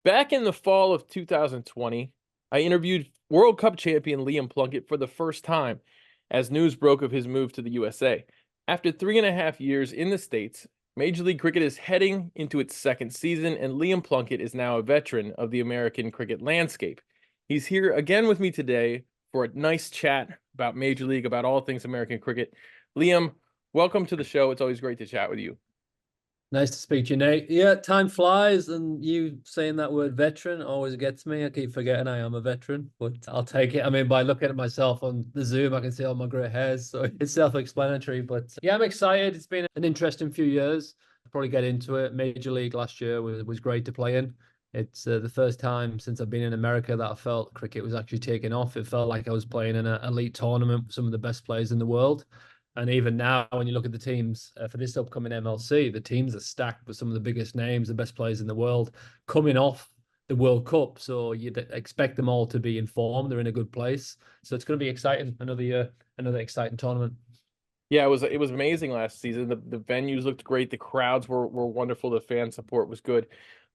Back in the fall of 2020, I interviewed World Cup champion Liam Plunkett for the first time as news broke of his move to the USA. After 3.5 years in the States, Major League Cricket is heading into its second season, and Liam Plunkett is now a veteran of the American cricket landscape. He's here again with me today for a nice chat about Major League, about all things American cricket. Liam, welcome to the show. It's always great to chat with you. Nice to speak to you, Nate. Yeah, time flies, and you saying that word veteran always gets me. I keep forgetting I am a veteran, but I'll take it. I mean, by looking at myself on the Zoom, I can see all my gray hairs, so it's self-explanatory. But yeah, I'm excited. It's been an interesting few years. I'll probably get into it. Major League last year was great to play in. It's the first time since I've been in America that I felt cricket was actually taking off. It felt like I was playing in an elite tournament with some of the best players in the world. And even now, when you look at the teams for this upcoming MLC, the teams are stacked with some of the biggest names, the best players in the world, coming off the World Cup. So you'd expect them all to be informed. They're in a good place. So it's going to be exciting. Another year, another exciting tournament. Yeah, it was amazing last season. The venues looked great. The crowds were wonderful. The fan support was good.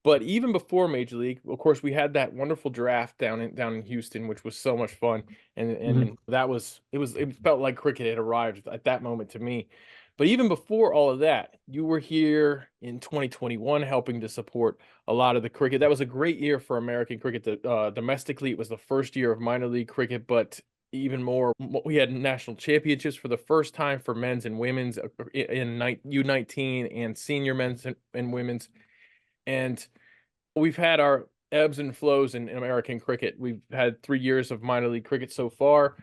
But even before Major League, of course, we had that wonderful draft down in Houston, which was so much fun. And Mhm. that was it felt like cricket had arrived at that moment to me. But even before all of that, you were here in 2021 helping to support a lot of the cricket. That was a great year for American cricket. Domestically, it was the first year of minor league cricket, but even more, we had national championships for the first time for men's and women's in U19 and senior men's and women's. And we've had our ebbs and flows in American cricket. We've had 3 years of minor league cricket so far.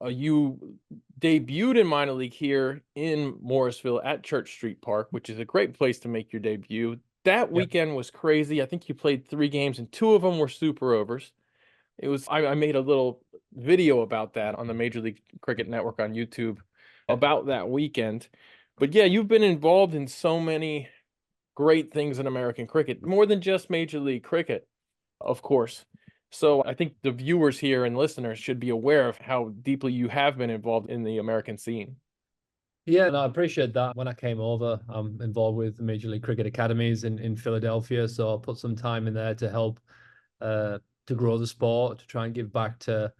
You debuted in minor league here in Morrisville at Church Street Park, which is a great place to make your debut. That Yeah. weekend was crazy. I think you played 3 games, and two of them were super overs. I made a little video about that on the Major League Cricket Network on YouTube about that weekend. But yeah, you've been involved in so many great things in American cricket, more than just Major League Cricket, of course. So I think the viewers here and listeners should be aware of how deeply you have been involved in the American scene. Yeah, and I appreciate that. When I came over, I'm involved with the Major League Cricket Academies in Philadelphia. So I put some time in there to help to grow the sport, to try and give back to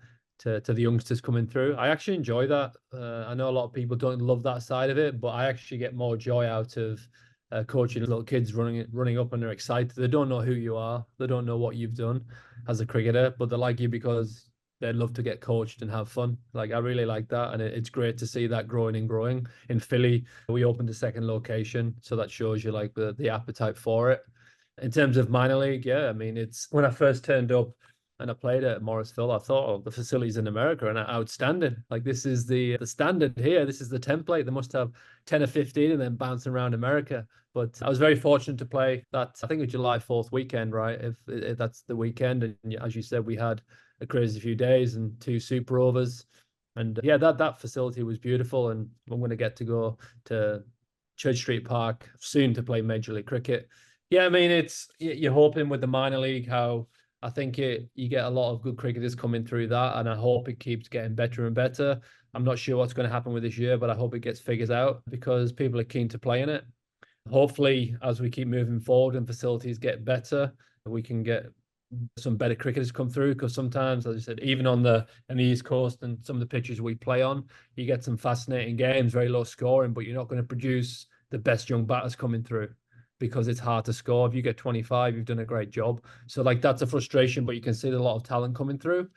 the youngsters coming through. I actually enjoy that. I know a lot of people don't love that side of it, but I actually get more joy out of coaching little kids running up and they're excited. They don't know who you are. They don't know what you've done as a cricketer, but they like you because they love to get coached and have fun. Like I really like that, and it's great to see that growing and growing. In Philly, we opened a second location, so that shows you like the appetite for it. In terms of minor league, yeah, I mean, it's when I first turned up and I played at Morrisville, I thought, oh, the facilities in America are outstanding. Like this is the standard here. This is the template. They must have 10 or 15 and then bouncing around America. But I was very fortunate to play that. I think it was July 4th weekend, right? If that's the weekend, and as you said, we had a crazy few days and two super overs. And yeah, that facility was beautiful. And I'm going to get to go to Church Street Park soon to play Major League Cricket. Yeah, I mean, you're hoping with the minor league how I think you get a lot of good cricketers coming through that, and I hope it keeps getting better and better. I'm not sure what's going to happen with this year, but I hope it gets figured out because people are keen to play in it. Hopefully, as we keep moving forward and facilities get better, we can get some better cricketers come through because sometimes, as I said, even on the East Coast and some of the pitches we play on, you get some fascinating games, very low scoring, but you're not going to produce the best young batters coming through because it's hard to score. If you get 25, you've done a great job. So like that's a frustration, but you can see a lot of talent coming through.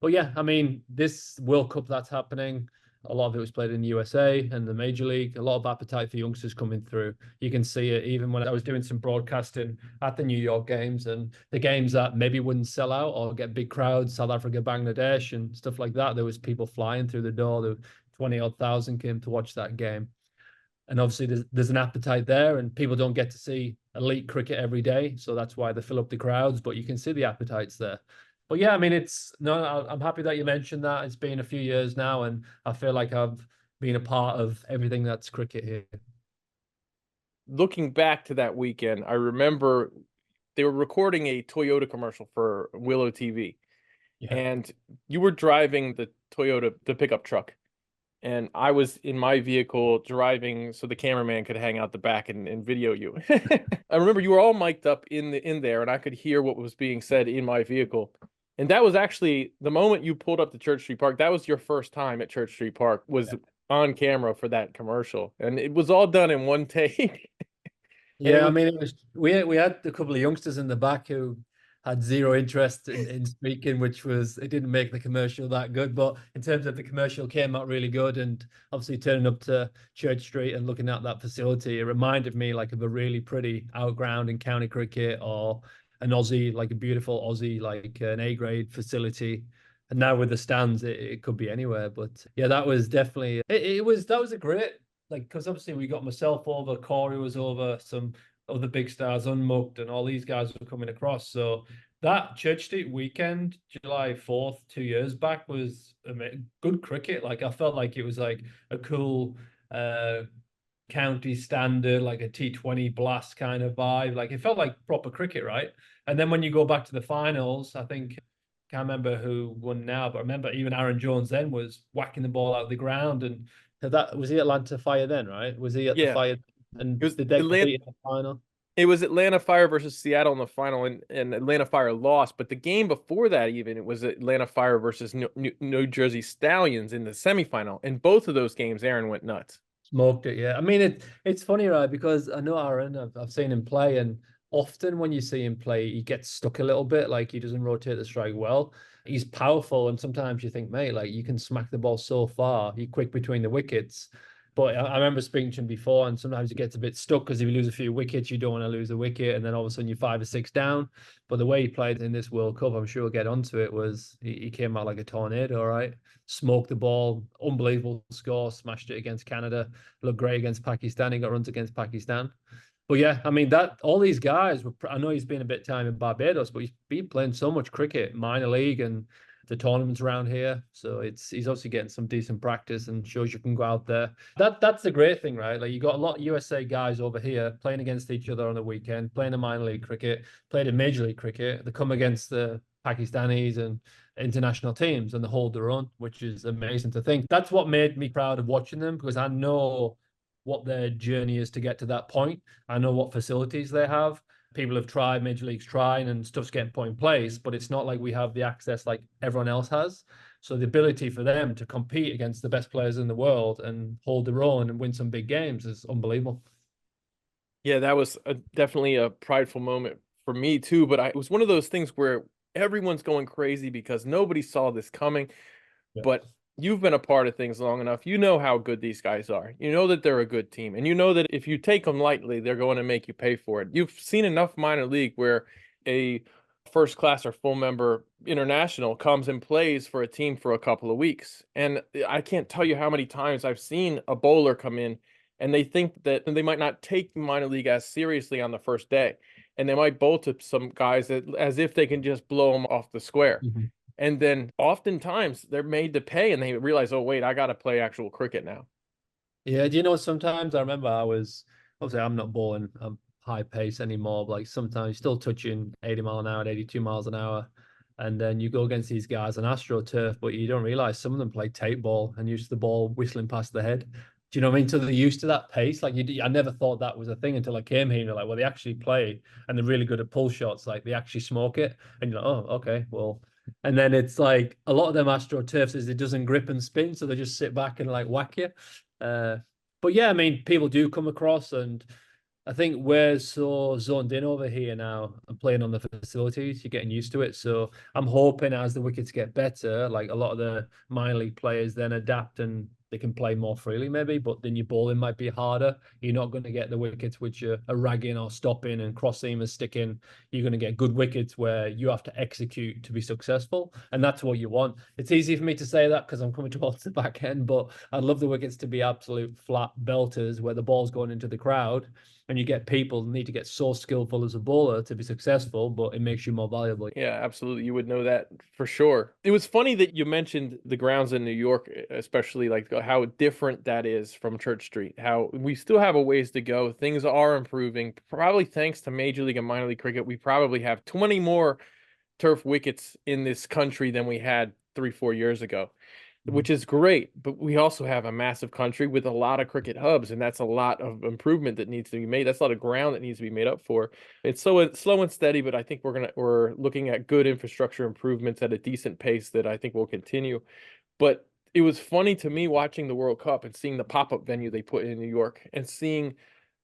But yeah, I mean, this World Cup that's happening, a lot of it was played in the USA and the Major League. A lot of appetite for youngsters coming through. You can see it even when I was doing some broadcasting at the New York games and the games that maybe wouldn't sell out or get big crowds, South Africa, Bangladesh, and stuff like that. There was people flying through the door. There were 20 odd thousand came to watch that game. And obviously, there's an appetite there, and people don't get to see elite cricket every day, so that's why they fill up the crowds. But you can see the appetites there. But yeah, I mean, it's no, I'm happy that you mentioned that. It's been a few years now, and I feel like I've been a part of everything that's cricket here. Looking back to that weekend, I remember they were recording a Toyota commercial for Willow TV, Yeah. and you were driving the Toyota, the pickup truck. and I was in my vehicle driving so the cameraman could hang out the back and video you. I remember you were all mic'd up in there, and I could hear what was being said in my vehicle. And that was actually the moment you pulled up to Church Street Park. That was your first time at Church Street Park, was on camera for that commercial, and it was all done in one take. And it Yeah, I was, mean, it was we had a couple of youngsters in the back who had zero interest in speaking, which was it didn't make the commercial that good. But in terms of the commercial, came out really good, and obviously turning up to Church Street and looking at that facility, it reminded me like of a really pretty outground in county cricket or an Aussie, like a beautiful Aussie, like an A grade facility. And now with the stands, it could be anywhere. But yeah, that was definitely it was that was a great like because obviously we got myself over, Corey was over, some other big stars, Unmucked, and all these guys were coming across. So that Church Street weekend, July 4th, 2 years back, was good cricket. Like I felt like it was like a cool county standard, like a T20 blast kind of vibe. Like it felt like proper cricket, right? And then when you go back to the finals, I think can't remember who won now, but I remember even Aaron Jones then was whacking the ball out of the ground. And that was he Atlanta Fire then, right? Was he at the yeah, Fire? it And was did they Atlanta. compete in the final? It was Atlanta Fire versus Seattle in the final, and Atlanta Fire lost. But the game before that, even, it was Atlanta Fire versus New Jersey Stallions in the semifinal. And both of those games, Aaron went nuts. Smoked it, yeah. I mean, it's funny, right? Because I know Aaron, I've seen him play, and often when you see him play, he gets stuck a little bit, like he doesn't rotate the strike well. He's powerful, and sometimes you think, mate, like you can smack the ball so far, you're quick between the wickets. But I remember speaking to him before, and sometimes he gets a bit stuck because if you lose a few wickets, you don't want to lose a wicket, and then all of a sudden you're 5 or 6 down. But the way he played in this World Cup, I'm sure we'll get onto it, was he came out like a tornado, right? Smoked the ball, unbelievable score, smashed it against Canada, looked great against Pakistan. He got runs against Pakistan. But yeah, I mean that all these guys were. I know he's been a bit time in Barbados, but he's been playing so much cricket, minor league and the tournaments around here. So he's obviously getting some decent practice and shows you can go out there. That's the great thing, right? Like you got a lot of USA guys over here playing against each other on the weekend, playing a minor league cricket, played in major league cricket. They come against the Pakistanis and international teams and they hold their own, which is amazing to think. That's what made me proud of watching them because I know what their journey is to get to that point. I know what facilities they have. People have tried, major leagues trying, and stuff's getting put in place, but it's not like we have the access like everyone else has. So the ability for them to compete against the best players in the world and hold their own and win some big games is unbelievable. Yeah, that was definitely a prideful moment for me too. But it was one of those things where everyone's going crazy because nobody saw this coming. Yeah. But you've been a part of things long enough. You know how good these guys are. You know that they're a good team. And you know that if you take them lightly, they're going to make you pay for it. You've seen enough minor league where a first class or full member international comes and plays for a team for a couple of weeks. And I can't tell you how many times I've seen a bowler come in and they think that they might not take minor league as seriously on the first day. And they might bowl to some guys that, as if they can just blow them off the square. Mhm. And then oftentimes they're made to pay and they realize, oh, wait, I got to play actual cricket now. Yeah, do you know sometimes I remember I was obviously I'm not bowling high pace anymore, but like sometimes still touching 80 mile an hour, 82 miles an hour. And then you go against these guys on AstroTurf, but you don't realize some of them play tape ball and use the ball whistling past the head. Do you know what I mean? So they're used to that pace. Like I never thought that was a thing until I came here. And you're like, well, they actually play and they're really good at pull shots. Like they actually smoke it. And you're like, oh, okay, well. And then it's like a lot of them AstroTurfs is it doesn't grip and spin, so they just sit back and like whack you. Uh, but yeah, I mean, people do come across, and I think we're so zoned in over here now and playing on the facilities, you're getting used to it. So I'm hoping as the wickets get better, like a lot of the minor league players then adapt and they can play more freely, maybe. But then your bowling might be harder. You're not going to get the wickets which are ragging or stopping and cross seamers sticking. You're going to get good wickets where you have to execute to be successful, and that's what you want. It's easy for me to say that because I'm coming towards the back end, but I'd love the wickets to be absolute flat belters where the ball's going into the crowd and you get people need to get so skillful as a bowler to be successful, but it makes you more valuable. Yeah, absolutely. You would know that for sure. It was funny that you mentioned the grounds in New York, especially like how different that is from Church Street. How we still have a ways to go. Things are improving. Probably thanks to Major League and minor league cricket, we probably have 20 more turf wickets in this country than we had 3, 4 years ago. Mhm. which is great. But we also have a massive country with a lot of cricket hubs, and that's a lot of improvement that needs to be made. That's a lot of ground that needs to be made up for. It's so slow and steady, but I think we're looking at good infrastructure improvements at a decent pace that I think will continue. But it was funny to me watching the World Cup and seeing the pop-up venue they put in New York and seeing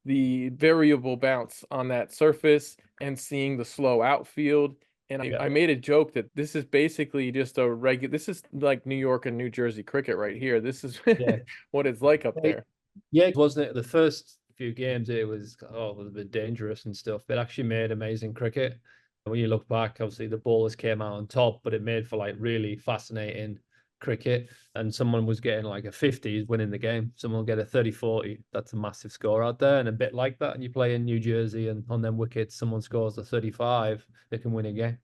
the variable bounce on that surface and seeing the slow outfield. And Yeah, I made a joke that this is basically just a regular, this is like New York and New Jersey cricket right here. This is yeah. what it's like up Yeah, there. yeah, wasn't it? The first few games, it was it was a bit dangerous and stuff. But it actually made amazing cricket. When you look back, obviously the bowlers came out on top, but it made for like really fascinating cricket. And someone was getting like a 50, winning the game. Someone will get a 30-40. That's a massive score out there. And a bit like that, and you play in New Jersey and on them wickets, someone scores a 35, they can win a game.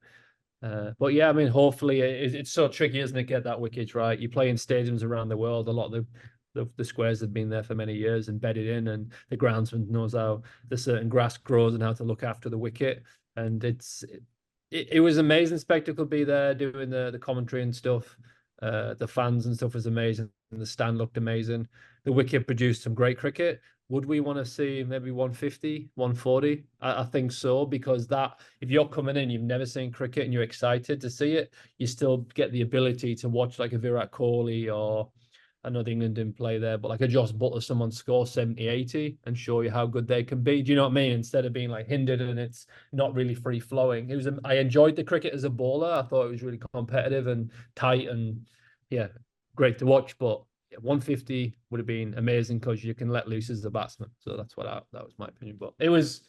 But yeah, I mean, hopefully it's so tricky, isn't it? Get that wickets right. You play in stadiums around the world. A lot of the squares have been there for many years, embedded in, and the groundsman knows how the certain grass grows and how to look after the wicket. And it was amazing spectacle to be there doing the commentary and stuff. The fans and stuff was amazing. And the stand looked amazing. The wicket produced some great cricket. Would we want to see maybe 150, 140? I think so, because that if you're coming in, you've never seen cricket and you're excited to see it, you still get the ability to watch like a Virat Kohli or I know the England didn't play there, but like a Joss Butler, someone score 70, 80 and show you how good they can be. Do you know what I mean? Instead of being like hindered and it's not really free flowing. I enjoyed the cricket as a bowler. I thought it was really competitive and tight and yeah, great to watch. But 150 would have been amazing because you can let loose as a batsman. So that was my opinion. But it was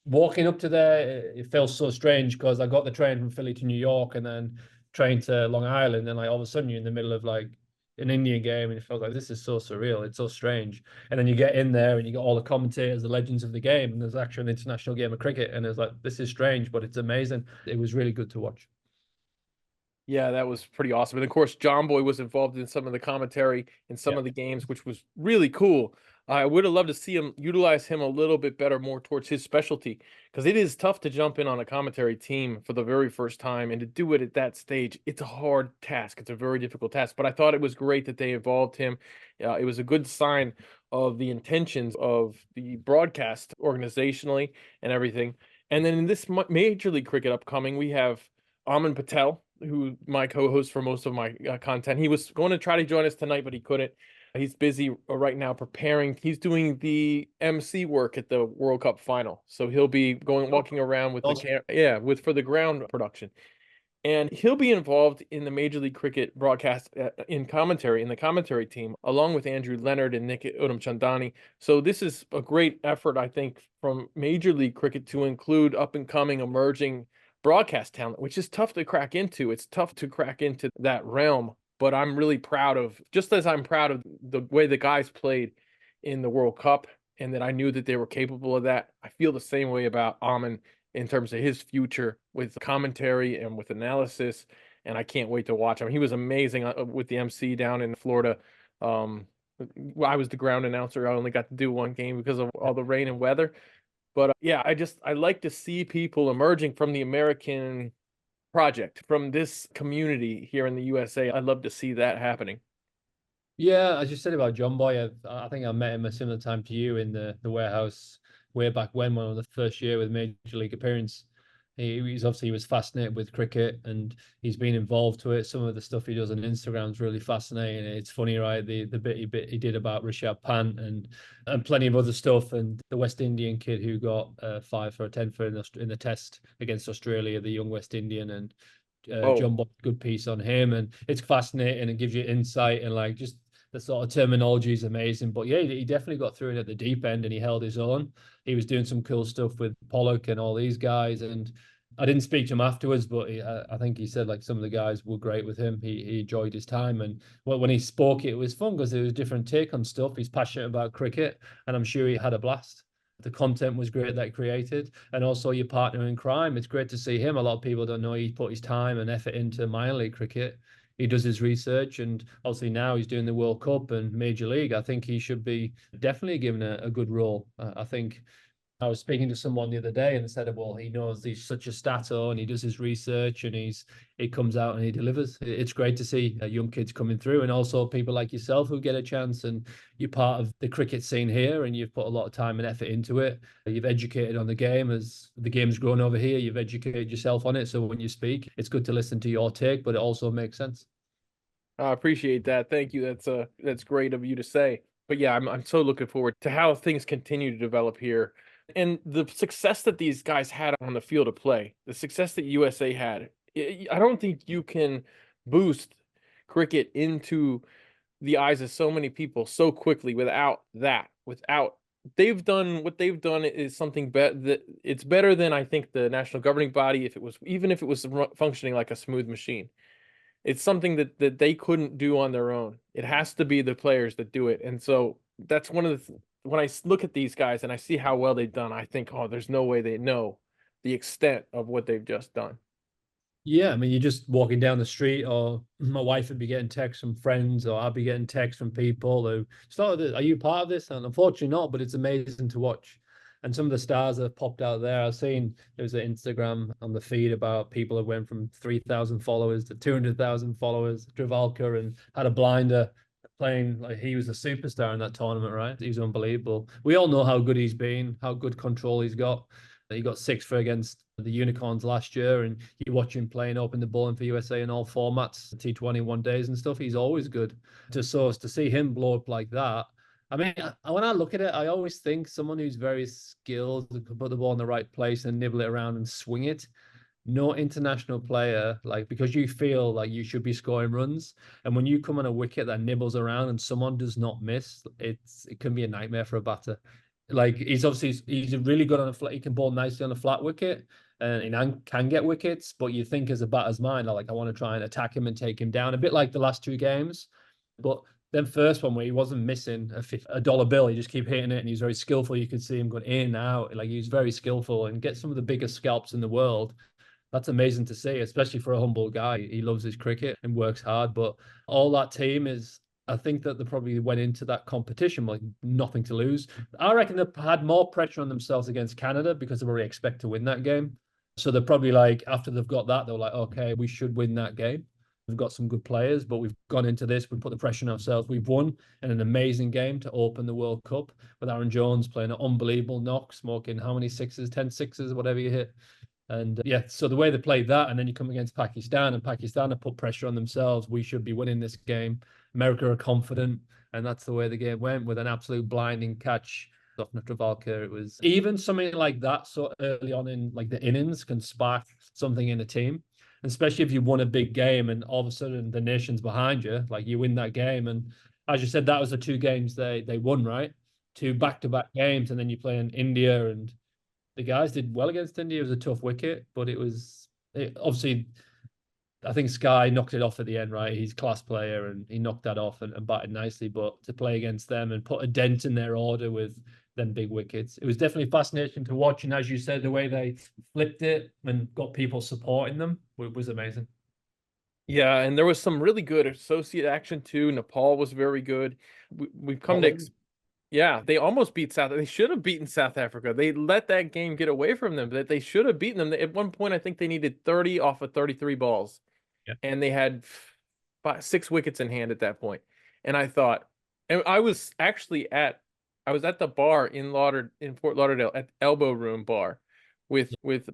walking up to there, it felt so strange because I got the train from Philly to New York and then train to Long Island, and like all of a sudden you're in the middle of like an Indian game, and it felt like this is so surreal. It's so strange. And then you get in there and you got all the commentators, the legends of the game, and there's actually an international game of cricket, and it's like this is strange, but it's amazing. It was really good to watch. Yeah, that was pretty awesome. And of course, John Boy was involved in some of the commentary in some Yeah. of the games, which was really cool. I would have loved to see him utilize him a little bit better, more towards his specialty, because it is tough to jump in on a commentary team for the very first time and to do it at that stage. It's a hard task. It's a very difficult task. But I thought it was great that they involved him. It was a good sign of the intentions of the broadcast organizationally and everything. And then in this Major League Cricket upcoming, we have Aman Patel, who my co-host for most of my content. He was going to try to join us tonight, but he couldn't. He's busy right now preparing. He's doing the MC work at the World Cup final, so he'll be walking around with the Awesome. cam, yeah, with for the ground production, and he'll be involved in the Major League Cricket broadcast in commentary in the commentary team, along with Andrew Leonard and Nick Chandani. So this is a great effort, I think, from Major League Cricket to include up and coming, emerging broadcast talent, which is tough to crack into. It's tough to crack into that realm, but I'm really proud of, just as I'm proud of the way the guys played in the World Cup and that I knew that they were capable of that. I feel the same way about Amin in terms of his future with commentary and with analysis. And I can't wait to watch him. He was amazing with the MC down in Florida. Um, I was the ground announcer. I only got to do one game because of all the rain and weather. But yeah, I like to see people emerging from the American project, from this community here in the USA. I love to see that happening. Yeah, as you said about John Boy, I think I met him a similar time to you in the warehouse way back when on the first year with Major League appearance. He was fascinated with cricket and he's been involved to it. Some of the stuff he does on Instagram is really fascinating. It's funny, right? The bit he did about Rishabh Pant and plenty of other stuff. And the West Indian kid who got 5 for a 10 for in the test against Australia, the young West Indian, and Oh, John Boy, good piece on him, and it's fascinating and gives you insight and like just the sort of terminology is amazing. But yeah, he definitely got through it at the deep end and he held his own. He was doing some cool stuff with Pollock and all these guys. And I didn't speak to him afterwards, but I think he said like some of the guys were great with him. He enjoyed his time. And when he spoke, it was fun because there was a different take on stuff. He's passionate about cricket and I'm sure he had a blast. The content was great that he created, and also your partner in crime. It's great to see him. A lot of people don't know he put his time and effort into minor league cricket. He does his research, and obviously now he's doing the World Cup and Major League. I think he should be definitely given a good role. I think I was speaking to someone the other day and they said, well, he knows he's such a stato and he does his research and he comes out and he delivers. It's great to see young kids coming through, and also people like yourself who get a chance, and you're part of the cricket scene here and you've put a lot of time and effort into it. You've educated on the game as the game's grown over here. You've educated yourself on it. So when you speak, it's good to listen to your take, but it also makes sense. I appreciate that. Thank you. That's great of you to say. But yeah, I'm so looking forward to how things continue to develop here. And the success that these guys had on the field of play, the success that USA had, I don't think you can boost cricket into the eyes of so many people so quickly without that. Without they've done what they've done is something that it's better than I think the national governing body, if it was, even if it was functioning like a smooth machine. It's something that they couldn't do on their own. It has to be the players that do it. And so that's one of the when I look at these guys and I see how well they've done, I think, oh, there's no way they know the extent of what they've just done. Yeah, I mean, you're just walking down the street, or my wife would be getting texts from friends, or I'll be getting texts from people who started, are you part of this? And unfortunately not, but it's amazing to watch. And some of the stars that have popped out there, I've seen there was an Instagram on the feed about people who went from 3,000 followers to 200,000 followers. Travalka, and had a blinder playing like he was a superstar in that tournament, right? He was unbelievable. We all know how good he's been, how good control he's got. He got six for against the Unicorns last year, and you watch him playing open the bowling for USA in all formats, T20 one days and stuff. He's always good. To see him blow up like that. I mean, when I look at it, I always think someone who's very skilled can put the ball in the right place and nibble it around and swing it. No international player, like, because you feel like you should be scoring runs, and when you come on a wicket that nibbles around and someone does not miss, it can be a nightmare for a batter. Like, he's really good on a flat. He can bowl nicely on a flat wicket, and he can get wickets. But you think as a batter's mind, like, I want to try and attack him and take him down, a bit like the last two games. But then first one where he wasn't missing a dollar bill, he just keep hitting it, and he's very skillful. You could see him going in and out, like he's very skillful and get some of the biggest scalps in the world. That's amazing to see, especially for a humble guy. He loves his cricket and works hard. But all that team is, I think that they probably went into that competition like nothing to lose. I reckon they had more pressure on themselves against Canada because they already expect to win that game. So they're probably like, after they've got that, they're like, okay, we should win that game. We've got some good players, but we've gone into this, we've put the pressure on ourselves. We've won in an amazing game to open the World Cup with Aaron Jones playing an unbelievable knock, smoking how many sixes, 10 sixes, whatever you hit. And yeah, so the way they played that, and then you come against Pakistan, and Pakistan have put pressure on themselves. We should be winning this game. America are confident, and that's the way the game went, with an absolute blinding catch off Travalka. It was even something like that so early on in like the innings can spark something in a team, especially if you won a big game and all of a sudden the nation's behind you, like you win that game. And as you said, that was the two games they won, right? Two back-to-back games, and then you play in India, and the guys did well against India. It was a tough wicket, but obviously, I think Sky knocked it off at the end, right? He's a class player and he knocked that off and batted nicely. But to play against them and put a dent in their order with them big wickets, it was definitely fascinating to watch. And as you said, the way they flipped it and got people supporting them was amazing. Yeah, and there was some really good associate action too. Nepal was very good. We've come to Yeah, they almost beat South. They should have beaten South Africa. They let that game get away from them. That they should have beaten them. At one point, I think they needed 30 off of 33 balls, Yeah. and they had six wickets in hand at that point. And I thought, and I was at the bar in Fort Lauderdale at Elbow Room Bar with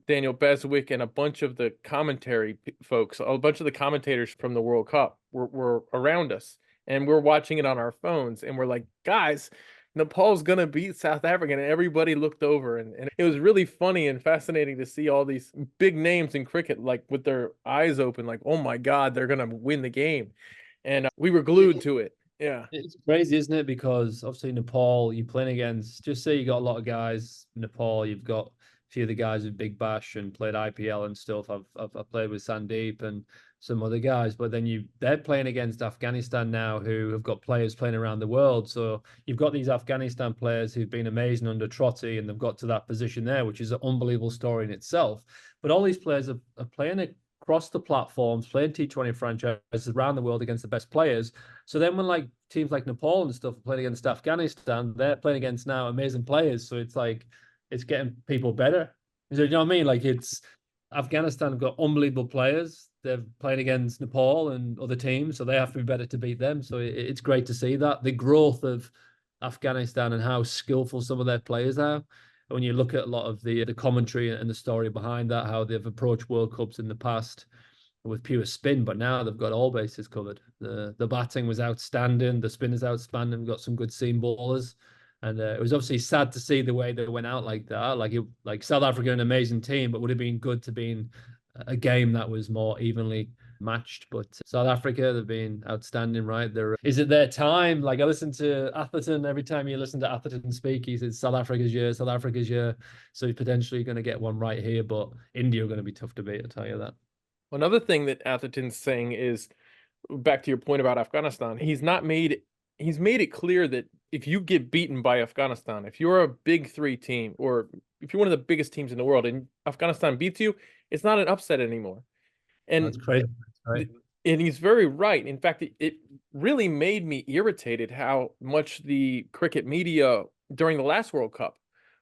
Daniel Beswick and a bunch of the commentary folks. A bunch of the commentators from the World Cup were around us, and we're watching it on our phones, and we're like, guys, Nepal's gonna beat South Africa, and everybody looked over, and it was really funny and fascinating to see all these big names in cricket, like with their eyes open, like, oh my God, they're gonna win the game, and we were glued to it. Yeah, It's crazy, isn't it? Because obviously Nepal, you're playing against, just say you got a lot of guys in Nepal, you've got a few of the guys with Big Bash and played IPL and stuff. I've played with Sandeep and some other guys, but then they're playing against Afghanistan now, who have got players playing around the world. So you've got these Afghanistan players who've been amazing under Trotty, and they've got to that position there, which is an unbelievable story in itself. But all these players are playing across the platforms, playing T20 franchises around the world against the best players. So then when like teams like Nepal and stuff are playing against Afghanistan, they're playing against now amazing players. So it's like it's getting people better. So, you know what I mean? Like it's Afghanistan have got unbelievable players. They've played against Nepal and other teams, so they have to be better to beat them. So it's great to see that the growth of Afghanistan and how skillful some of their players are. When you look at a lot of the commentary and the story behind that, how they've approached World Cups in the past with pure spin, but now they've got all bases covered. The batting was outstanding, the spin is outstanding. We've got some good seam bowlers, and it was obviously sad to see the way they went out like that. Like South Africa, an amazing team, but would have been good to be in a game that was more evenly matched. But South Africa, they've been outstanding, right? Is it their time? Like I listen to Atherton every time you listen to Atherton speak, he says South Africa's year, South Africa's year. So he's potentially going to get one right here, but India are going to be tough to beat, I'll tell you that. Another thing that Atherton's saying is, back to your point about Afghanistan, he's made it clear that if you get beaten by Afghanistan, if you're a big three team, or if you're one of the biggest teams in the world and Afghanistan beats you, it's not an upset anymore. That's And crazy. Right. and he's very right. In fact, it really made me irritated how much the cricket media during the last World Cup,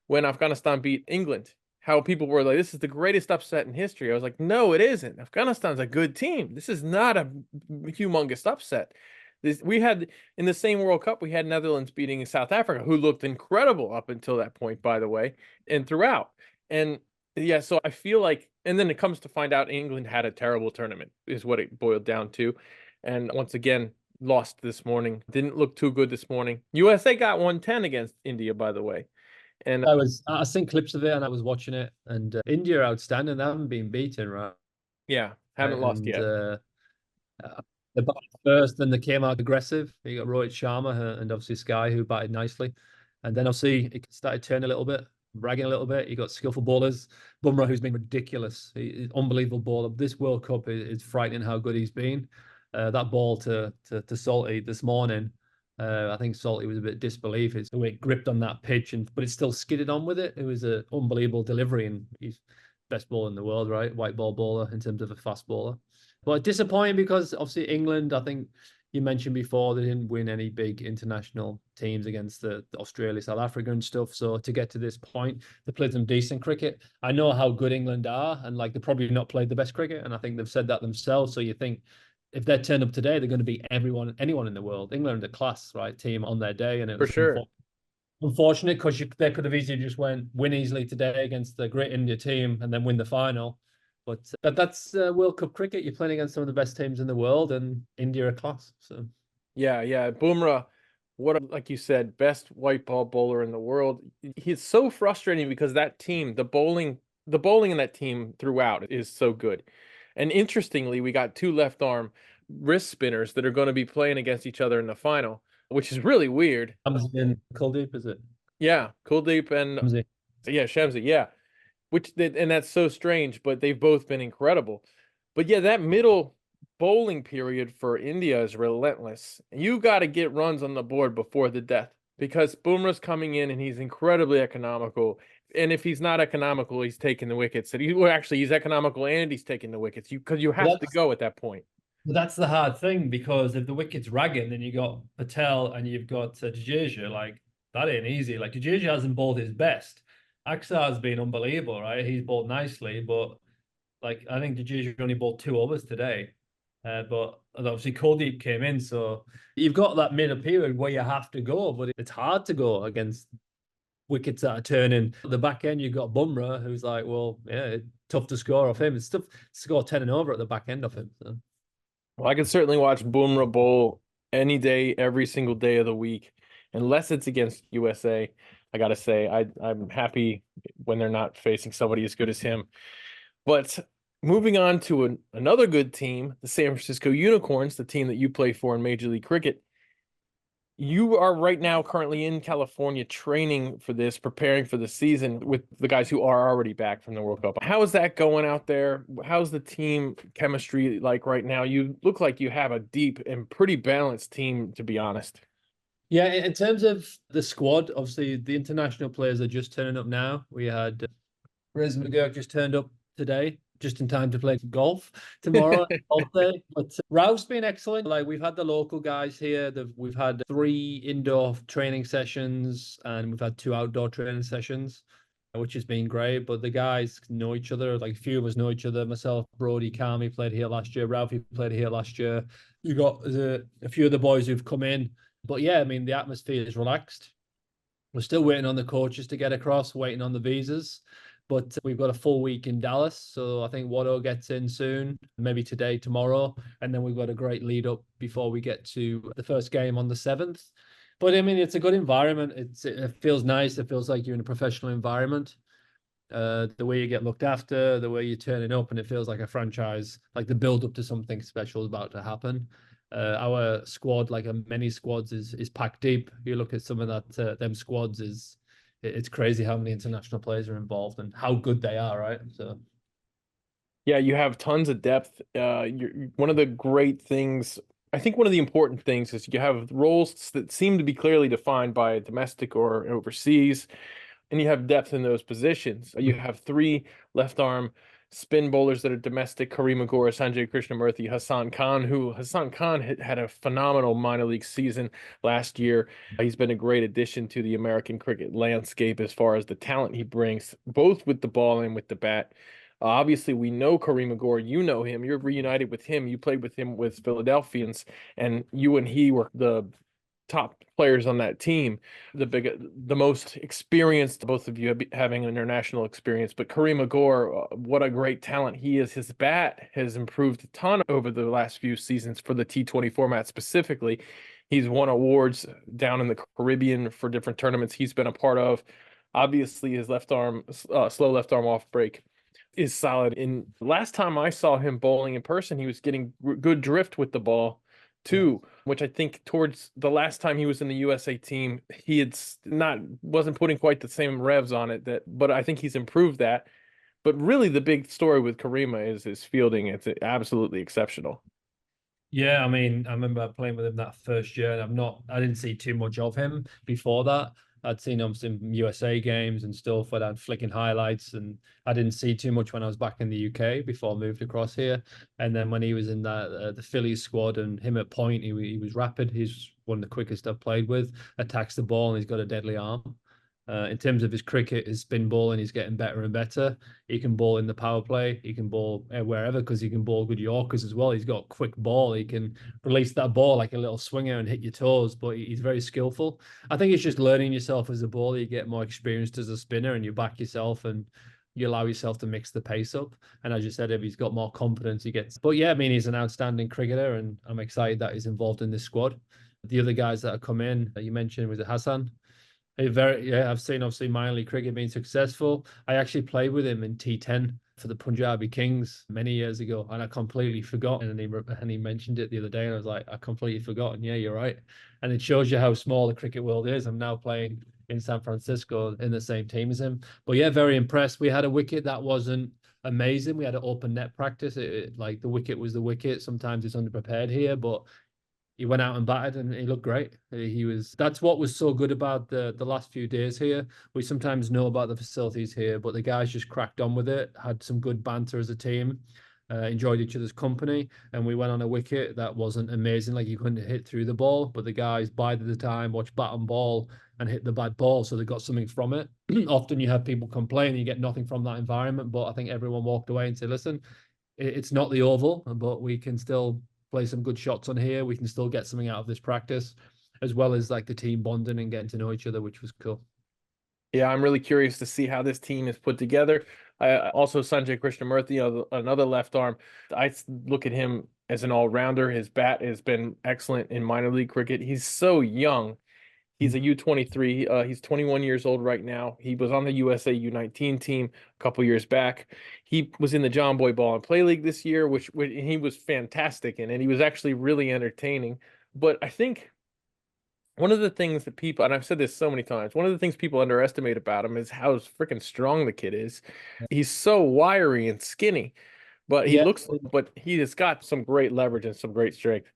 when Afghanistan beat England, how people were like, this is the greatest upset in history. I was like, no, it isn't. Afghanistan's a good team. This is not a humongous upset. We had in the same World Cup, we had Netherlands beating South Africa, who looked incredible up until that point, by the way, and throughout. And yeah, so I feel like, and then it comes to find out England had a terrible tournament, is what it boiled down to. And once again, lost this morning. Didn't look too good this morning. USA got 110 against India, by the way. And I seen clips of it and I was watching it, and India are outstanding. They haven't been beaten, right? yeah, haven't lost And yet. they batted first, then they came out aggressive. You got Rohit Sharma and obviously Sky, who batted nicely. And then obviously it started turning a little bit, bragging a little bit. You got skillful bowlers. Bumrah, who's been ridiculous. He's unbelievable bowler. This World Cup is frightening how good he's been. That ball to Salty this morning, I think Salty was a bit disbelief. It's the way it gripped on that pitch, but it still skidded on with it. It was an unbelievable delivery, and he's best bowler in the world, right? White ball bowler in terms of a fast bowler. But disappointing because obviously England, I think you mentioned before, they didn't win any big international teams against the Australia, South Africa and stuff. So to get to this point, they played some decent cricket. I know how good England are, and like they've probably not played the best cricket, and I think they've said that themselves. So you think if they turn up today, they're going to beat anyone in the world. England are the class, right, team on their day, and it For was sure. unfortunate because they could have easily just win easily today against the great India team and then win the final. But that's World Cup cricket. You're playing against some of the best teams in the world, and India are class. So Yeah. Bumrah, like you said, best white ball bowler in the world. He's so frustrating because that team, the bowling in that team throughout is so good. And interestingly, we got two left arm wrist spinners that are going to be playing against each other in the final, which is really weird. Ramsey and Kuldeep, is it? Yeah, Kuldeep and Ramsey. yeah, Shamsi, yeah. And that's so strange, but they've both been incredible. But yeah, that middle bowling period for India is relentless. You got to get runs on the board before the death because Bumrah's coming in and he's incredibly economical. And if he's not economical, he's taking the wickets. And he's economical and he's taking the wickets. Because you have to go at that point. That's the hard thing because if the wicket's ragging, then you got Patel and you've got Jadeja. Like that ain't easy. Like Jadeja hasn't bowled his best. Aksar's been unbelievable, right? He's bowled nicely, but like I think Jadeja only bowled 2 overs today. But obviously Kuldeep came in, so you've got that middle period where you have to go, but it's hard to go against wickets that are turning. At the back end, you've got Bumrah, who's like, well, yeah, tough to score off him. It's tough to score 10 and over at the back end of him. So. Well, I can certainly watch Bumrah bowl any day, every single day of the week, unless it's against USA. I gotta say, I'm happy when they're not facing somebody as good as him. But moving on to another good team, the San Francisco Unicorns, the team that you play for in Major League Cricket. You are right now currently in California training for this, preparing for the season with the guys who are already back from the World Cup. How is that going out there? How's the team chemistry like right now? You look like you have a deep and pretty balanced team, to be honest. Yeah, in terms of the squad, obviously the international players are just turning up now. We had Rez McGurk just turned up today, just in time to play golf tomorrow. But Ralph's been excellent. Like we've had the local guys here. We've had 3 indoor training sessions and we've had 2 outdoor training sessions. which has been great. But the guys know each other. Like a few of us know each other. Myself, Brody, Kami played here last year. Ralphie played here last year. You got a few of the boys who've come in. But yeah, I mean, the atmosphere is relaxed. We're still waiting on the coaches to get across, waiting on the visas. But we've got a full week in Dallas. So I think Watto gets in soon, maybe today, tomorrow. And then we've got a great lead up before we get to the first game on the 7th. But I mean, it's a good environment. It feels nice. It feels like you're in a professional environment. The way you get looked after, the way you're turning up, and it feels like a franchise, like the build up to something special is about to happen. Our squad, like many squads, is packed deep. You look at some of that, them squads it's crazy how many international players are involved and how good they are, right? So Yeah, you have tons of depth. One of the great things, I think one of the important things is you have roles that seem to be clearly defined by domestic or overseas, and you have depth in those positions. You have three left arm spin bowlers that are domestic: Kareem Agor, Sanjay Krishnamurthy, Hassan Khan, who Hassan Khan had a phenomenal minor league season last year. He's been a great addition to the American cricket landscape as far as the talent he brings, both with the ball and with the bat. Obviously, we know Kareem Agor. You know him. You're reunited with him. You played with him with Philadelphians, and you and he were the top players on that team, the most experienced, both of you having international experience. But Kareem Agor, what a great talent he is. His bat has improved a ton over the last few seasons for the T20 format specifically. He's won awards down in the Caribbean for different tournaments he's been a part of. Obviously, his left arm, slow left arm off break is solid. And last time I saw him bowling in person, he was getting good drift with the ball too, which I think towards the last time he was in the USA team, he had not wasn't putting quite the same revs on it but I think he's improved that. But really the big story with Karima is his fielding. It's absolutely exceptional. yeah, I mean, I remember playing with him that first year, and I didn't see too much of him before that. I'd seen him some USA games and stuff, but I'd flicking highlights, and I didn't see too much when I was back in the UK before I moved across here. And then when he was in that the Phillies squad and him at point, he was rapid. He's one of the quickest I've played with. Attacks the ball, and he's got a deadly arm. In terms of his cricket, his spin bowling, he's getting better and better. He can bowl in the power play. He can bowl wherever because he can bowl good Yorkers as well. He's got a quick ball. He can release that ball like a little swinger and hit your toes, but he's very skillful. I think it's just learning yourself as a bowler. You get more experienced as a spinner and you back yourself and you allow yourself to mix the pace up. And as you said, if he's got more confidence, he gets. But yeah, I mean, he's an outstanding cricketer and I'm excited that he's involved in this squad. The other guys that have come in that you mentioned was it Hassan? I've seen obviously minor league cricket being successful. I actually played with him in T10 for the Punjabi Kings many years ago, and I completely forgot. And he mentioned it the other day, and I was like, I completely forgot. And yeah, you're right. And it shows you how small the cricket world is. I'm now playing in San Francisco in the same team as him. But yeah, very impressed. We had a wicket that wasn't amazing. We had an open net practice. Like the wicket was the wicket. Sometimes it's underprepared here, but he went out and batted and he looked great. That's what was so good about the last few days here. We sometimes know about the facilities here, but the guys just cracked on with it, had some good banter as a team, enjoyed each other's company, and we went on a wicket that wasn't amazing, like you couldn't hit through the ball, but the guys bided the time, watched bat and ball and hit the bad ball, so they got something from it. Often you have people complain, you get nothing from that environment, but I think everyone walked away and said, listen, it's not the oval, but we can still play some good shots on here. We can still get something out of this practice, as well as like the team bonding and getting to know each other, which was cool. Yeah, I'm really curious to see how this team is put together. Also, Sanjay Krishnamurthy, another left arm. I look at him as an all-rounder. His bat has been excellent in minor league cricket. He's so young. He's a U23. He's 21 years old right now. He was on the USA U19 team a couple years back. He was in the John Boy Ball and Play League this year, which he was fantastic in, and he was actually really entertaining. But I think one of the things that people, and I've said this so many times, one of the things people underestimate about him is how freaking strong the kid is. He's so wiry and skinny, but Yeah, but he has got some great leverage and some great strength.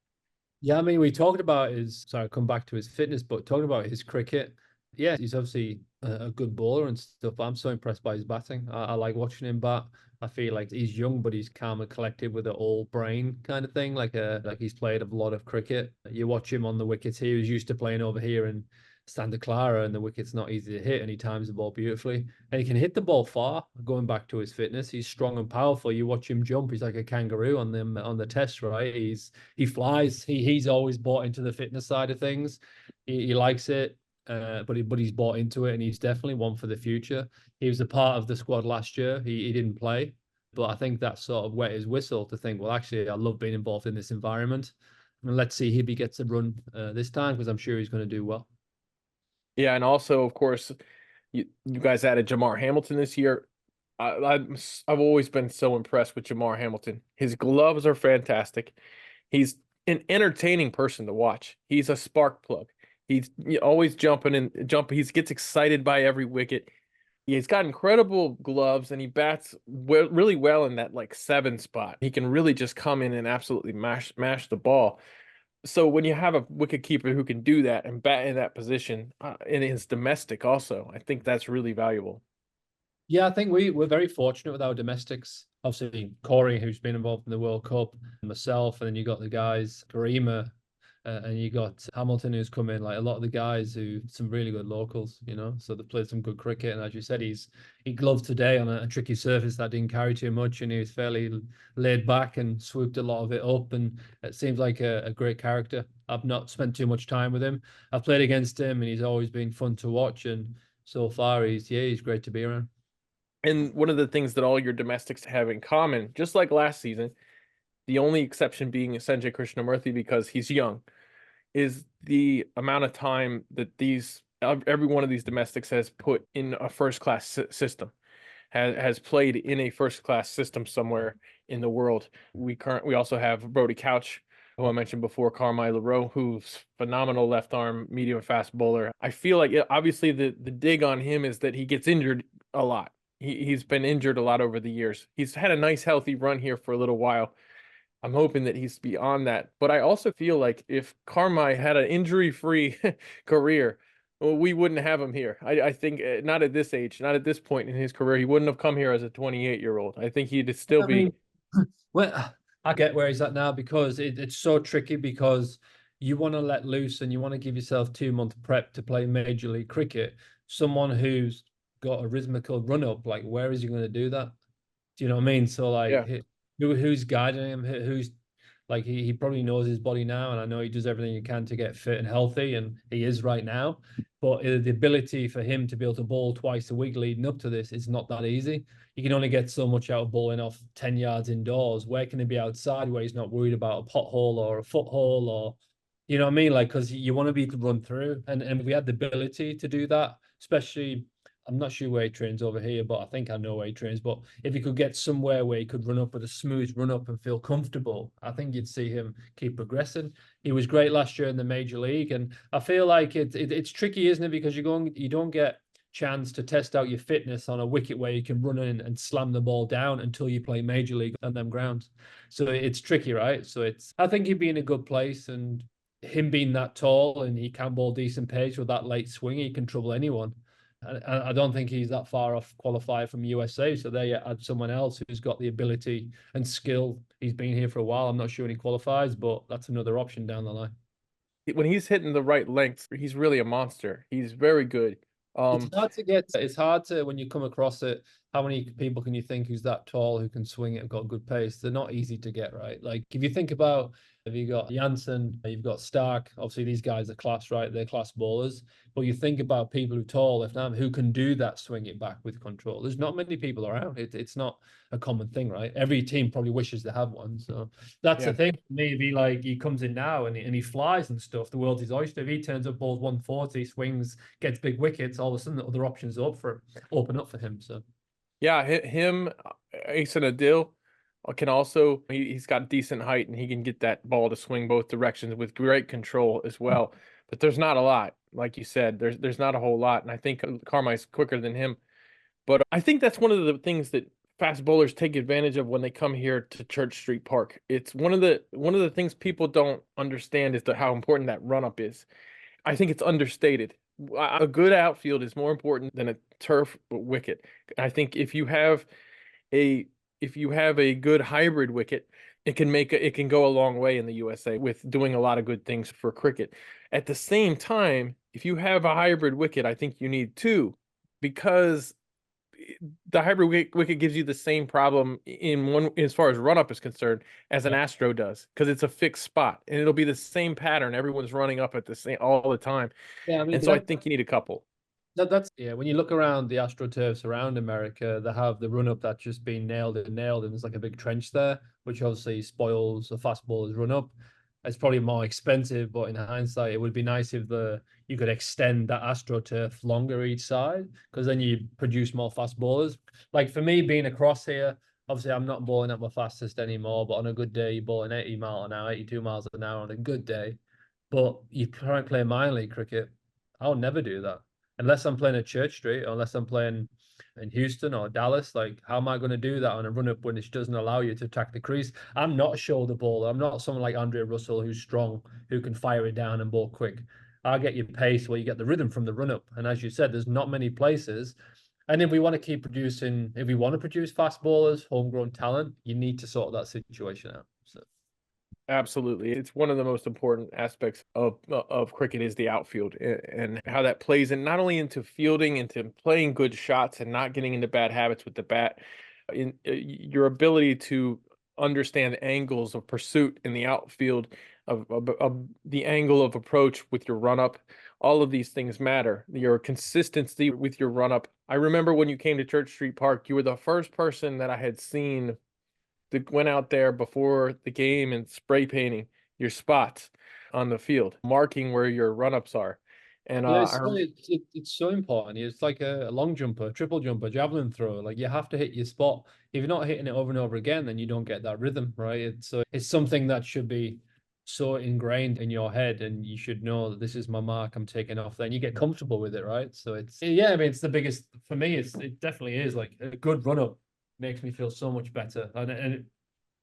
yeah. I mean, we talked about sorry, I'll come back to his fitness, but talking about his cricket, yeah, he's obviously a good bowler and stuff. I'm so impressed by his batting. I like watching him bat. I feel like he's young, but he's calm and collected with an all brain kind of thing. Like he's played a lot of cricket. You watch him on the wickets here. He's used to playing over here in Santa Clara, and the wicket's not easy to hit, and he times the ball beautifully. And he can hit the ball far, going back to his fitness. He's strong and powerful. You watch him jump, he's like a kangaroo on the test, right? He flies. He's always bought into the fitness side of things. He likes it. But he's bought into it, and he's definitely one for the future. He was a part of the squad last year. He didn't play, but I think that sort of wet his whistle to think, well, actually, I love being involved in this environment. And let's see if he gets a run this time, because I'm sure he's going to do well. Yeah, and also, of course, you guys added Jamar Hamilton this year. I've always been so impressed with Jamar Hamilton. His gloves are fantastic. He's an entertaining person to watch. He's a spark plug. He's always jumping and jumping. He gets excited by every wicket. He's got incredible gloves, and he bats really well in that like 7 spot. He can really just come in and absolutely mash the ball. So when you have a wicket keeper who can do that and bat in that position, and his domestic also, I think that's really valuable. Yeah, I think we're very fortunate with our domestics. Obviously, Corey, who's been involved in the World Cup, myself, and then you got the guys, Karima, and you got Hamilton, who's come in. Like a lot of the guys who some really good locals, so they played some good cricket. And as you said, he gloved today on a tricky surface that didn't carry too much, and he was fairly laid back and swooped a lot of it up. And it seems like a great character. I've not spent too much time with him. I've played against him, and he's always been fun to watch. And so far, he's great to be around. And one of the things that all your domestics have in common, just like last season, the only exception being Sanjay Krishnamurthy because he's young, is the amount of time that every one of these domestics has put in a first class system, has played in a first class system somewhere in the world. We also have Brody Couch, who I mentioned before, Carmine LaRoe, who's phenomenal left arm medium fast bowler. I feel like obviously the dig on him is that he gets injured a lot. He's been injured a lot over the years. He's had a nice healthy run here for a little while. I'm hoping that he's beyond that. But I also feel like if Carmine had an injury-free career, well, we wouldn't have him here. I think not at this age, not at this point in his career. He wouldn't have come here as a 28-year-old. I think he'd still I be. mean, well, I get where he's at now, because it's so tricky, because you want to let loose and you want to give yourself 2 month prep to play Major League Cricket. Someone who's got a rhythmical run up, like where is he going to do that? Do you know what I mean? So like, Yeah. who's guiding him? Who's like he probably knows his body now, and I know he does everything he can to get fit and healthy, and he is right now. But the ability for him to be able to bowl twice a week leading up to this is not that easy. You can only get so much out of bowling off 10 yards indoors. Where can he be outside where he's not worried about a pothole or a foothole, or you know what I mean? Like, because you want to be able to run through, and we had the ability to do that, especially. I'm not sure where he trains over here, but I think I know where he trains. But if he could get somewhere where he could run up with a smooth run up and feel comfortable, I think you'd see him keep progressing. He was great last year in the major league, and I feel like it's tricky, isn't it? Because you don't get chance to test out your fitness on a wicket where you can run in and slam the ball down until you play major league on them grounds. So it's tricky, right? So I think he'd be in a good place, and him being that tall and he can bowl decent pace with that late swing, he can trouble anyone. I don't think he's that far off qualified from USA. So there you add someone else who's got the ability and skill. He's been here for a while. I'm not sure when he qualifies, but that's another option down the line. When he's hitting the right length, he's really a monster. He's very good. It's hard to get. It's hard to, when you come across it. How many people can you think who's that tall, who can swing it and got good pace? They're not easy to get, right? Like if you think about, if you got Jansen, you've got Stark. Obviously, these guys are class, right? They're class bowlers. But you think about people who are tall, if not, who can do that, swing it back with control. There's not many people around. It's not a common thing, right? Every team probably wishes they have one. So that's Yeah. the thing. Maybe like he comes in now and he flies and stuff. The world's his oyster. If he turns up, balls 140, swings, gets big wickets, all of a sudden the other options open up for him. So. Yeah, him, Ace and Adil can also he's got decent height and he can get that ball to swing both directions with great control as well. But there's not a lot, like you said. There's not a whole lot, and I think Carmine's quicker than him. But I think that's one of the things that fast bowlers take advantage of when they come here to Church Street Park. It's one of the things people don't understand is how important that run up is. I think it's understated. A good outfield is more important than a turf wicket. I think a if you have a good hybrid wicket, it can go a long way in the USA with doing a lot of good things for cricket. At the same time, If you have a hybrid wicket, I think you need two, because the hybrid wicket gives you the same problem in one as far as run up is concerned as an Yeah. Astro does, because it's a fixed spot and it'll be the same pattern. Everyone's running up at the same all the time, Yeah, I mean and so I think you need a couple. that's yeah. When you look around the AstroTurfs around America, they have the run up that's just been nailed, and there's like a big trench there, which obviously spoils the fast ballers run up. It's probably more expensive, but in hindsight, it would be nice if the you could extend that AstroTurf longer each side, because then you produce more fast ballers. Like for me, being across here, obviously I'm not bowling at my fastest anymore, but on a good day, you're bowling 80 mile an hour, 82 miles an hour on a good day. But you try and play minor league cricket, I'll never do that unless I'm playing at Church Street or unless I'm playing in Houston or Dallas. Like, how am I going to do that on a run up when it doesn't allow you to attack the crease? I'm not a shoulder bowler. I'm not someone like Andre Russell who's strong, who can fire it down and bowl quick. I'll get your pace where you get the rhythm from the run up. And as you said, there's not many places. And if we want to keep producing, if we want to produce fast bowlers, homegrown talent, you need to sort that situation out. So. Absolutely. It's one of the most important aspects of cricket is the outfield, and how that plays in not only into fielding, into playing good shots and not getting into bad habits with the bat, in your ability to understand angles of pursuit in the outfield, of the angle of approach with your run up. All of these things matter. Your consistency with your run up. I remember when you came to Church Street Park, you were the first person that I had seen that went out there before the game and spray painting your spots on the field, marking where your run-ups are. And Yeah, it's so important. It's like a long jumper, triple jumper, javelin throw. Like you have to hit your spot. If you're not hitting it over and over again, then you don't get that rhythm, right? It's something that should be so ingrained in your head, and you should know that this is my mark. I'm taking off. Then you get comfortable with it, right? So it's yeah. I mean, it's the biggest for me. It definitely is like a good run up makes me feel so much better, and it,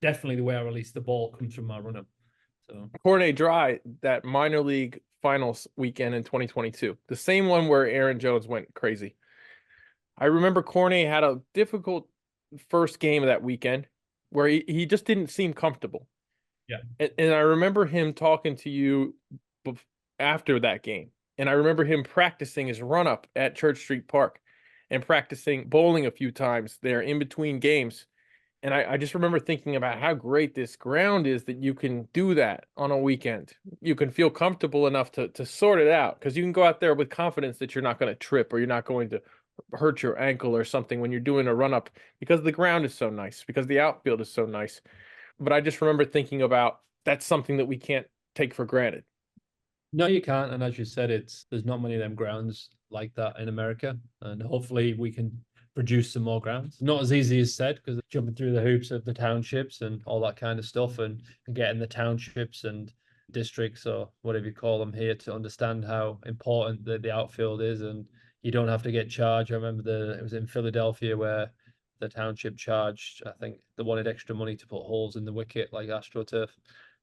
definitely the way I release the ball comes from my run up. So Cornet Dry, that minor league finals weekend in 2022, the same one where Aaron Jones went crazy. I remember Cornet had a difficult first game of that weekend where he just didn't seem comfortable. yeah. And I remember him talking to you after that game. And I remember him practicing his run up at Church Street Park and practicing bowling a few times there in between games. And I just remember thinking about how great this ground is that you can do that on a weekend. You can feel comfortable enough to sort it out, because you can go out there with confidence that you're not going to trip or you're not going to hurt your ankle or something when you're doing a run up, because the ground is so nice, because the outfield is so nice. But I just remember thinking about that's something that we can't take for granted. No, you can't. And as you said, there's not many of them grounds like that in America. And hopefully we can produce some more grounds. Not as easy as said, because jumping through the hoops of the townships and all that kind of stuff, and getting the townships and districts or whatever you call them here to understand how important the outfield is. And you don't have to get charged. I remember it was in Philadelphia where the township charged, I think they wanted extra money to put holes in the wicket like AstroTurf.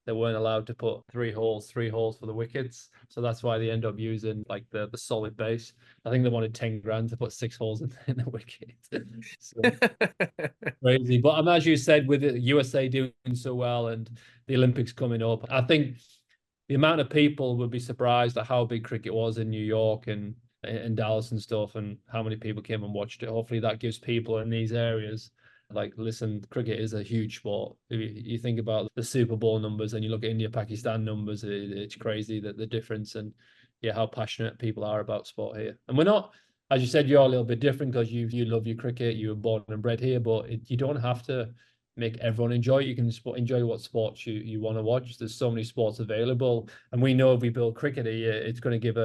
They weren't allowed to put three holes for the wickets. So that's why they end up using like the solid base. I think they wanted 10 grand to put 6 holes in the wicket. So crazy. But as you said, with the USA doing so well and the Olympics coming up, I think the amount of people would be surprised at how big cricket was in New York and in Dallas and stuff, and how many people came and watched it. Hopefully that gives people in these areas like, listen, cricket is a huge sport. If you think about the Super Bowl numbers and you look at India Pakistan numbers, it's crazy that the difference, and yeah, how passionate people are about sport here. And we're not, as you said, you're a little bit different because you love your cricket, you were born and bred here, but you don't have to make everyone enjoy it. You can enjoy what sports you want to watch. There's so many sports available, and we know if we build cricket here, it's going to give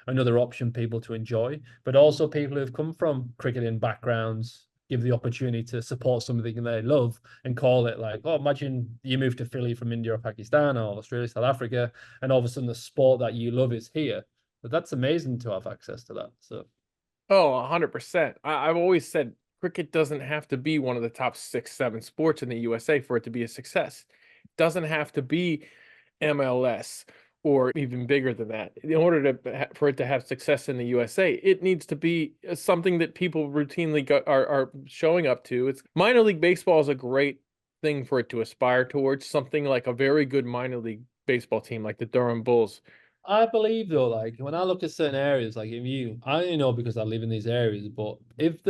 another option people to enjoy, but also people who've come from cricketing backgrounds give the opportunity to support something they love and call it like, oh, imagine you move to Philly from India or Pakistan or Australia, South Africa, and all of a sudden the sport that you love is here. But that's amazing to have access to that. So Oh, 100%. I've always said cricket doesn't have to be one of the top 6, 7 sports in the USA for it to be a success. It doesn't have to be MLS or even bigger than that. In order for it to have success in the USA, it needs to be something that people routinely are showing up to. It's minor league baseball is a great thing for it to aspire towards, something like a very good minor league baseball team like the Durham Bulls I believe though, like when I look at certain areas, like if you, I only know because I live in these areas, but if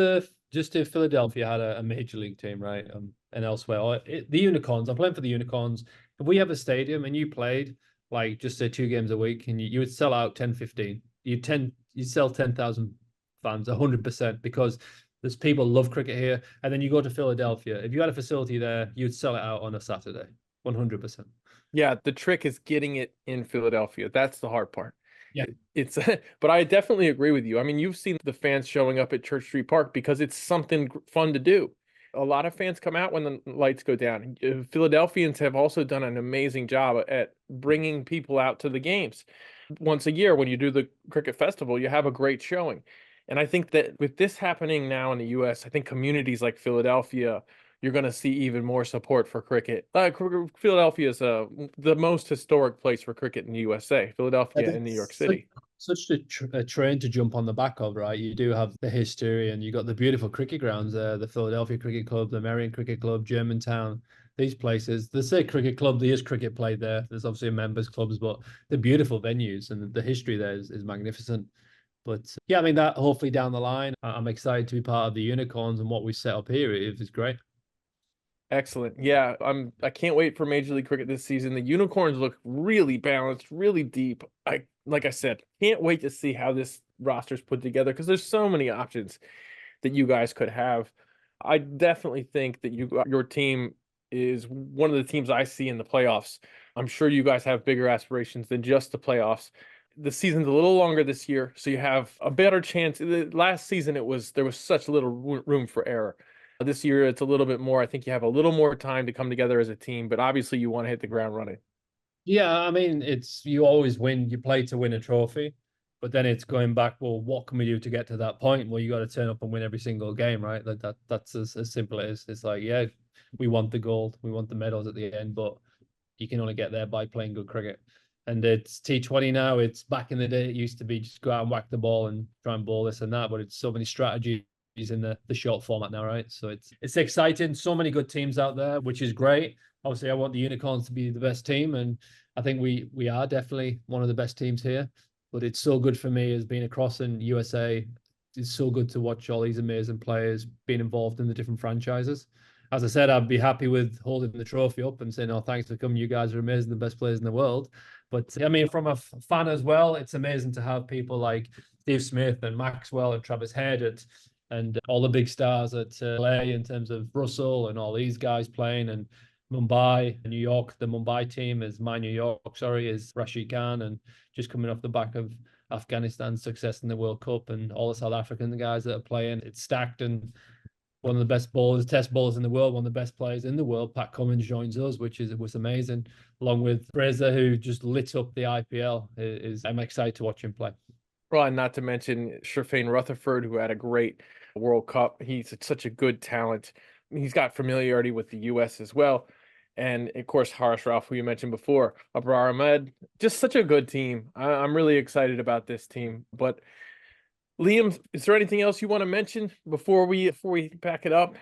Philadelphia had a major league team, right, and elsewhere, the Unicorns, I'm playing for the Unicorns. If we have a stadium and you played like just say 2 games a week, and you would sell out 10, 15, you sell 10,000 fans, 100% because there's people love cricket here, and then you go to Philadelphia. If you had a facility there, you'd sell it out on a Saturday, 100%. Yeah, the trick is getting it in Philadelphia. That's the hard part. Yeah. It's, but I definitely agree with you. I mean, you've seen the fans showing up at Church Street Park because it's something fun to do. A lot of fans come out when the lights go down. Philadelphians have also done an amazing job at bringing people out to the games. Once a year, when you do the cricket festival, you have a great showing. And I think that with this happening now in the US, I think communities like Philadelphia, you're going to see even more support for cricket. Philadelphia is the most historic place for cricket in the USA, Philadelphia and New York It's City. such a train to jump on the back of, right? You do have the history, and you got the beautiful cricket grounds there, the Philadelphia Cricket Club, the Marion Cricket Club, Germantown, these places. The Say Cricket Club, there is cricket played there. There's obviously members clubs, but they're beautiful venues, and the history there is magnificent. But yeah, I mean that hopefully down the line, I'm excited to be part of the Unicorns, and what we set up here is great. Excellent. Yeah, I can't wait for Major League Cricket this season. The Unicorns look really balanced, really deep. I like I said, can't wait to see how this roster's put together because there's so many options that you guys could have. I definitely think that your team is one of the teams I see in the playoffs. I'm sure you guys have bigger aspirations than just the playoffs. The season's a little longer this year, so you have a better chance. Last season there was such little room for error. This year it's a little bit more. I think you have a little more time to come together as a team, but obviously you want to hit the ground running. Yeah, I mean, it's you always win, you play to win a trophy, but then it's going back, well, what can we do to get to that point? Well, you got to turn up and win every single game, right? That's as simple as it's like, yeah, we want the gold, we want the medals at the end, but you can only get there by playing good cricket. And it's T20 now. It's back in the day, it used to be just go out and whack the ball and try and bowl this and that, but it's so many strategies in the short format now, right? So it's exciting. So many good teams out there, which is great. Obviously, I want the Unicorns to be the best team, and I think we are definitely one of the best teams here. But it's so good for me as being across in USA. It's so good to watch all these amazing players being involved in the different franchises. As I said, I'd be happy with holding the trophy up and saying, "Oh, thanks for coming. You guys are amazing, the best players in the world." But I mean, from a fan as well, it's amazing to have people like Steve Smith and Maxwell and Travis Head and all the big stars at LA in terms of Russell and all these guys playing, and Mumbai, New York. The Mumbai team is my New York, sorry, is Rashid Khan, and just coming off the back of Afghanistan's success in the World Cup, and all the South African guys that are playing. It's stacked, and one of the best bowlers, test bowlers in the world, one of the best players in the world, Pat Cummins joins us, which was amazing. Along with Fraser, who just lit up the IPL. I'm excited to watch him play. Well, and not to mention Sherfane Rutherford, who had a great World Cup. He's such a good talent. He's got familiarity with the US as well. And of course, Harsh Ralph, who you mentioned before, Abrar Ahmed, just such a good team. I'm really excited about this team. But Liam, is there anything else you want to mention before we pack it up?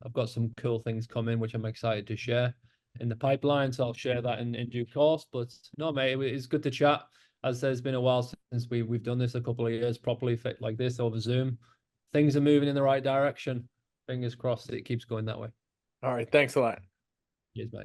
I've got some cool things coming, which I'm excited to share in the pipeline. So I'll share that in due course. But no, mate, it's good to chat. As I said, it's been a while since we've done this, a couple of years properly like this over Zoom. Things are moving in the right direction. Fingers crossed it keeps going that way. All right, thanks a lot. Cheers, mate.